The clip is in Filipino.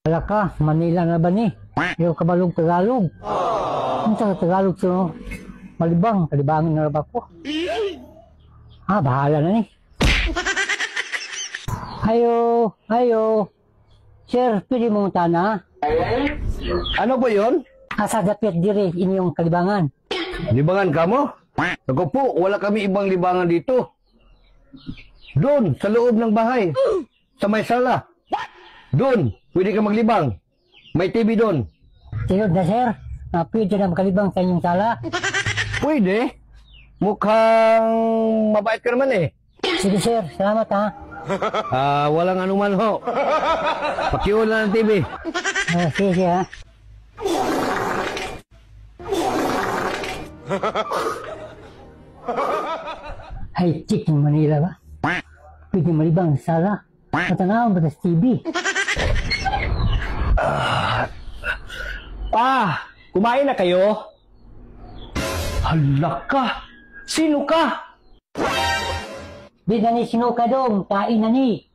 Wala ka, Manila na ba ni? Ayaw ka balong Tagalog. Ang Tagalog sa Malibang, kalibangin na ba ko? Bahala na ni. Ayo. Sir, pwede mong tana? Ano po yun? Asa dapit dire inyong kalibangan. Libangan ka mo? Ako po, wala kami ibang libangan dito. Doon, sa loob ng bahay. Sa may sala. Doon, pwede ka maglibang. May TV doon. Tinod na sir, pwede na makalibang sa inyong sala. Pwede. Mukhang mabait ka naman eh. Sige sir, salamat ha. Walang anuman ho. Pakiulan ng TV. Sige ha. Ay, chick ng Manila ba? Pwede malibang sa sala. Matanawang ba sa TV? Kumain na kayo? Hala ka! Sino ka? Di na ni sino ka dong, kain na ni.